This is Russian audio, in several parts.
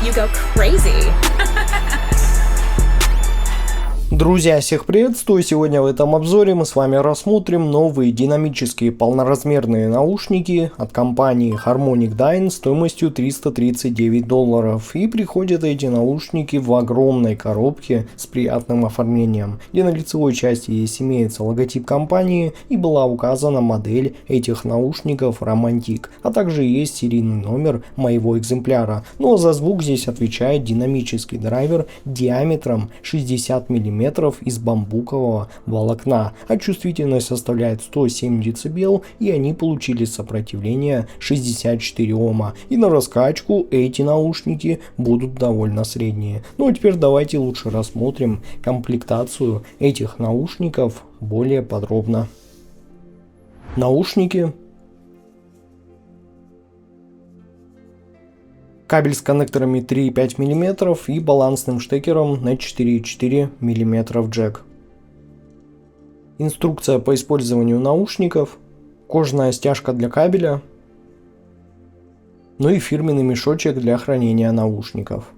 you go crazy. Друзья, всех приветствую! Сегодня в этом обзоре мы с вами рассмотрим новые динамические полноразмерные наушники от компании Harmonic Dyne стоимостью $339. И приходят эти наушники в огромной коробке с приятным оформлением, где на лицевой части есть имеется логотип компании и была указана модель этих наушников Romantic, а также есть серийный номер моего экземпляра. Но за звук здесь отвечает динамический драйвер диаметром 60 мм из бамбукового волокна, а чувствительность составляет 107 дБ, и они получили сопротивление 64 Ома. И на раскачку эти наушники будут довольно средние. Ну а теперь давайте лучше рассмотрим комплектацию этих наушников более подробно. Наушники. Кабель с коннекторами 3,5 мм и балансным штекером на 4,4 мм джек. Инструкция по использованию наушников. Кожаная стяжка для кабеля. Ну и фирменный мешочек для хранения наушников.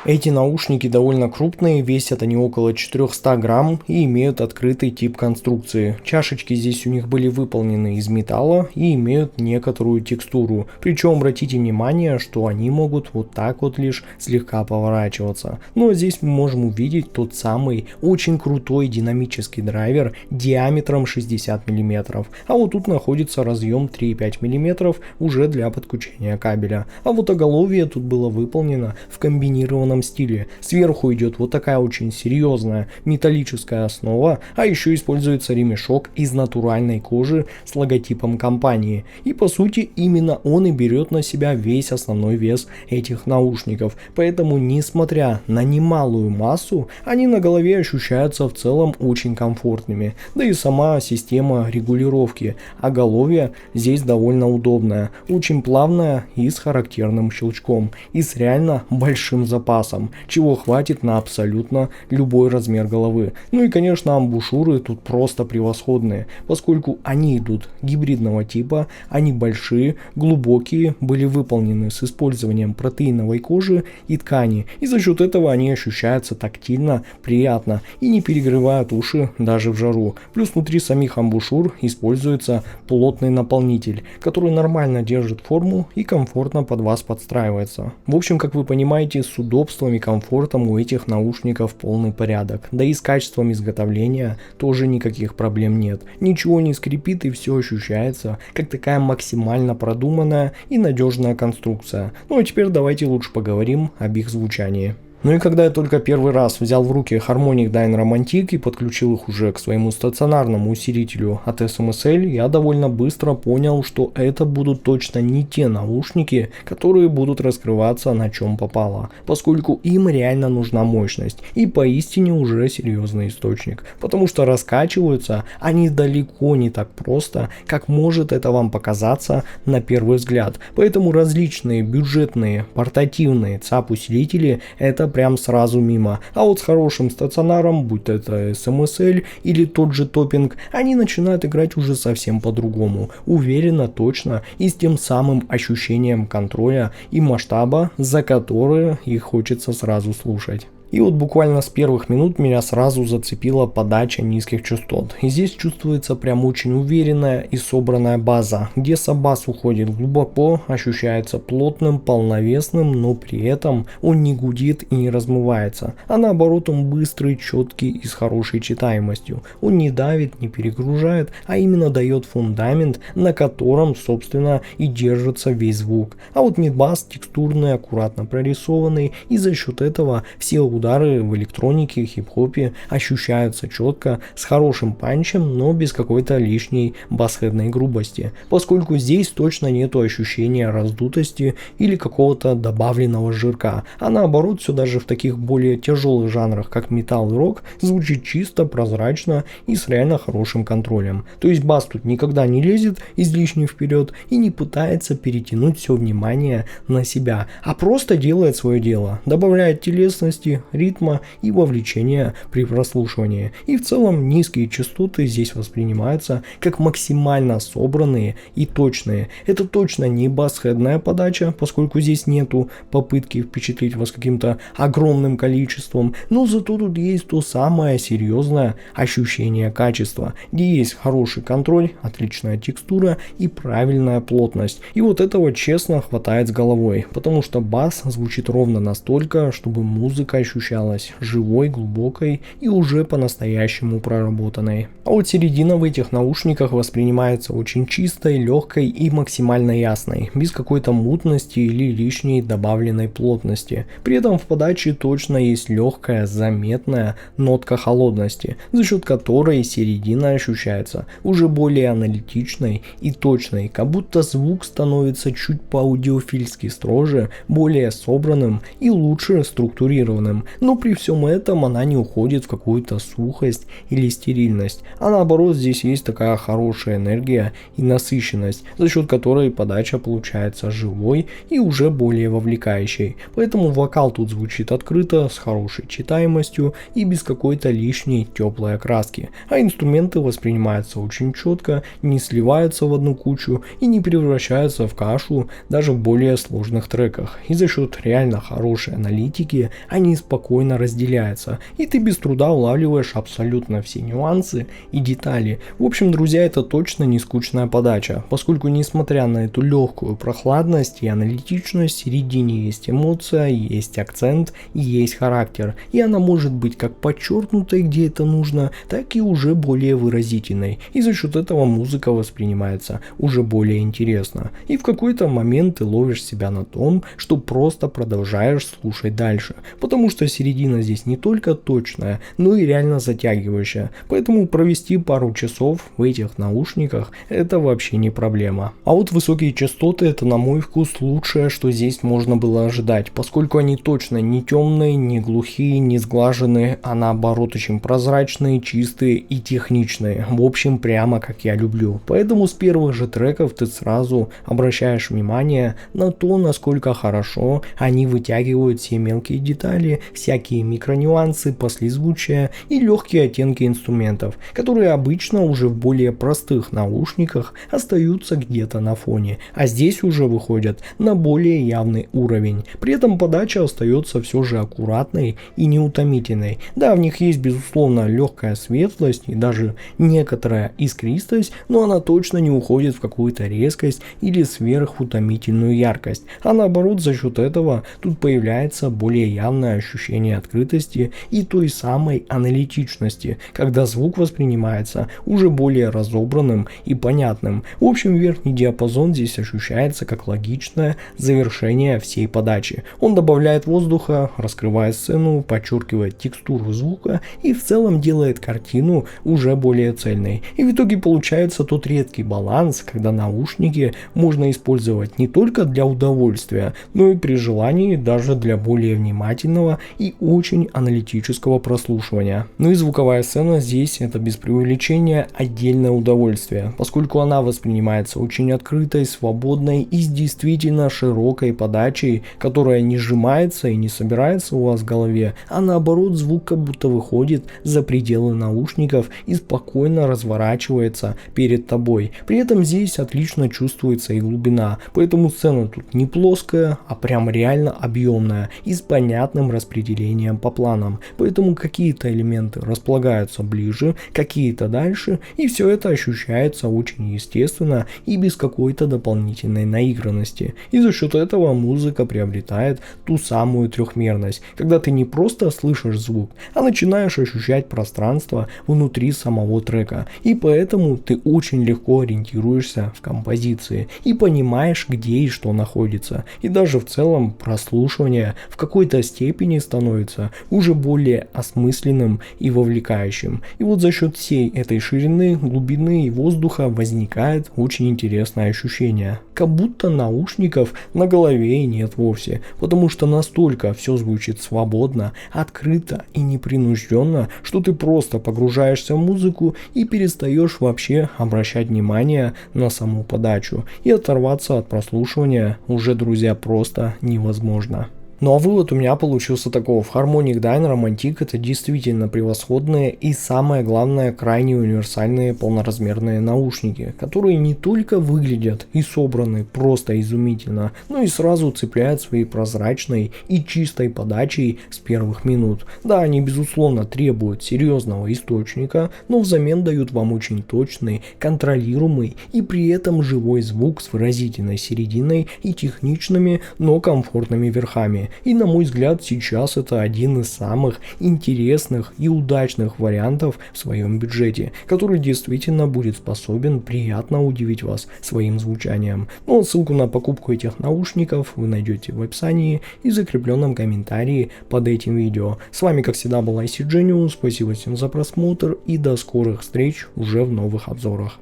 Эти наушники довольно крупные, весят они около 400 грамм и имеют открытый тип конструкции. Чашечки здесь у них были выполнены из металла и имеют некоторую текстуру. Причем обратите внимание, что они могут вот так вот лишь слегка поворачиваться. Но здесь мы можем увидеть тот самый очень крутой динамический драйвер диаметром 60 мм. А вот тут находится разъем 3,5 мм уже для подключения кабеля. А вот оголовье тут было выполнено в комбинированном стиле. Сверху идет вот такая очень серьезная металлическая основа, а еще используется ремешок из натуральной кожи с логотипом компании. И по сути именно он и берет на себя весь основной вес этих наушников. Поэтому несмотря на немалую массу, они на голове ощущаются в целом очень комфортными. Да и сама система регулировки оголовья здесь довольно удобная, очень плавная и с характерным щелчком, и с реально большим запасом, чего хватит на абсолютно любой размер головы. Ну и конечно амбушюры тут просто превосходные, поскольку они идут гибридного типа, они большие, глубокие, были выполнены с использованием протеиновой кожи и ткани, и за счет этого они ощущаются тактильно, приятно и не перегревают уши даже в жару. Плюс внутри самих амбушюр используется плотный наполнитель, который нормально держит форму и комфортно под вас подстраивается. В общем, как вы понимаете, с удобством и комфортом у этих наушников полный порядок. Да и с качеством изготовления тоже никаких проблем нет. Ничего не скрипит и все ощущается как такая максимально продуманная и надежная конструкция. Ну а теперь давайте лучше поговорим об их звучании. Ну и когда я только первый раз взял в руки Harmonic Dyne Romantic и подключил их уже к своему стационарному усилителю от SMSL, я довольно быстро понял, что это будут точно не те наушники, которые будут раскрываться на чем попало, поскольку им реально нужна мощность и поистине уже серьезный источник, потому что раскачиваются они далеко не так просто, как может это вам показаться на первый взгляд. Поэтому различные бюджетные портативные ЦАП усилители это прям сразу мимо. А вот с хорошим стационаром, будь это SMSL или тот же топпинг, они начинают играть уже совсем по-другому. Уверенно, точно и с тем самым ощущением контроля и масштаба, за которые их хочется сразу слушать. И вот буквально с первых минут меня сразу зацепила подача низких частот. И здесь чувствуется прям очень уверенная и собранная база, где саббас уходит глубоко, ощущается плотным, полновесным, но при этом он не гудит и не размывается, а наоборот он быстрый, четкий и с хорошей читаемостью. Он не давит, не перегружает, а именно дает фундамент, на котором собственно и держится весь звук. А вот мидбас текстурный, аккуратно прорисованный, и за счет этого все удары в электронике, хип-хопе ощущаются четко, с хорошим панчем, но без какой-то лишней басхедной грубости, поскольку здесь точно нету ощущения раздутости или какого-то добавленного жирка, а наоборот все даже в таких более тяжелых жанрах, как металл и рок, звучит чисто, прозрачно и с реально хорошим контролем. То есть бас тут никогда не лезет излишне вперед и не пытается перетянуть все внимание на себя, а просто делает свое дело, добавляет телесности, ритма и вовлечения при прослушивании. И в целом низкие частоты здесь воспринимаются как максимально собранные и точные. Это точно не басхедная подача, поскольку здесь нету попытки впечатлить вас каким-то огромным количеством, но зато тут есть то самое серьезное ощущение качества, где есть хороший контроль, отличная текстура и правильная плотность. И вот этого честно хватает с головой, потому что бас звучит ровно настолько, чтобы музыка ощущалась живой, глубокой и уже по-настоящему проработанной. А вот середина в этих наушниках воспринимается очень чистой, легкой и максимально ясной, без какой-то мутности или лишней добавленной плотности. При этом в подаче точно есть легкая, заметная нотка холодности, за счет которой середина ощущается уже более аналитичной и точной, как будто звук становится чуть по-аудиофильски строже, более собранным и лучше структурированным. Но при всем этом она не уходит в какую-то сухость или стерильность, а наоборот здесь есть такая хорошая энергия и насыщенность, за счет которой подача получается живой и уже более вовлекающей. Поэтому вокал тут звучит открыто, с хорошей читаемостью и без какой-то лишней теплой окраски, а инструменты воспринимаются очень четко, не сливаются в одну кучу и не превращаются в кашу даже в более сложных треках. И за счет реально хорошей аналитики они спокойно разделяются, и ты без труда улавливаешь абсолютно все нюансы и детали. В общем, друзья, это точно не скучная подача, поскольку несмотря на эту легкую прохладность и аналитичность, в середине есть эмоция, есть акцент и есть характер, и она может быть как подчеркнутой, где это нужно, так и уже более выразительной, и за счет этого музыка воспринимается уже более интересно, и в какой-то момент ты ловишь себя на том, что просто продолжаешь слушать дальше, потому что середина здесь не только точная, но и реально затягивающая, поэтому провести пару часов в этих наушниках это вообще не проблема. А вот высокие частоты это на мой вкус лучшее, что здесь можно было ожидать, поскольку они точно не темные, не глухие, не сглаженные, а наоборот очень прозрачные, чистые и техничные. В общем, прямо как я люблю. Поэтому с первых же треков ты сразу обращаешь внимание на то, насколько хорошо они вытягивают все мелкие детали, всякие микронюансы, послезвучия и легкие оттенки инструментов, которые обычно уже в более простых наушниках остаются где-то на фоне, а здесь уже выходят на более явный уровень. При этом подача остается все же аккуратной и неутомительной. Да, в них есть безусловно легкая светлость и даже некоторая искристость, но она точно не уходит в какую-то резкость или сверхутомительную яркость, а наоборот за счет этого тут появляется более явное ощущение открытости и той самой аналитичности, когда звук воспринимается уже более разобранным и понятным. В общем, верхний диапазон здесь ощущается как логичное завершение всей подачи. Он добавляет воздуха, раскрывает сцену, подчеркивает текстуру звука и в целом делает картину уже более цельной. И в итоге получается тот редкий баланс, когда наушники можно использовать не только для удовольствия, но и при желании даже для более внимательного и очень аналитического прослушивания. Ну и звуковая сцена здесь это без преувеличения отдельное удовольствие, поскольку она воспринимается очень открытой, свободной и с действительно широкой подачей, которая не сжимается и не собирается у вас в голове, а наоборот звук как будто выходит за пределы наушников и спокойно разворачивается перед тобой. При этом здесь отлично чувствуется и глубина, поэтому сцена тут не плоская, а прям реально объемная и с понятным распределением по планам, поэтому какие-то элементы располагаются ближе, какие-то дальше, и все это ощущается очень естественно и без какой-то дополнительной наигранности. И за счет этого музыка приобретает ту самую трехмерность, когда ты не просто слышишь звук, а начинаешь ощущать пространство внутри самого трека, и поэтому ты очень легко ориентируешься в композиции и понимаешь, где и что находится, и даже в целом прослушивание в какой-то степени становится уже более осмысленным и вовлекающим. И вот за счет всей этой ширины, глубины и воздуха возникает очень интересное ощущение, как будто наушников на голове и нет вовсе, потому что настолько все звучит свободно, открыто и непринужденно, что ты просто погружаешься в музыку и перестаешь вообще обращать внимание на саму подачу, и оторваться от прослушивания уже, друзья, просто невозможно. Ну а вывод у меня получился такого. Harmonic Dynamotic это действительно превосходные и самое главное крайне универсальные полноразмерные наушники, которые не только выглядят и собраны просто изумительно, но и сразу цепляют своей прозрачной и чистой подачей с первых минут. Да, они безусловно требуют серьезного источника, но взамен дают вам очень точный, контролируемый и при этом живой звук с выразительной серединой и техничными, но комфортными верхами. И на мой взгляд сейчас это один из самых интересных и удачных вариантов в своем бюджете, который действительно будет способен приятно удивить вас своим звучанием. Ну а ссылку на покупку этих наушников вы найдете в описании и закрепленном комментарии под этим видео. С вами как всегда был IC Genius, спасибо всем за просмотр и до скорых встреч уже в новых обзорах.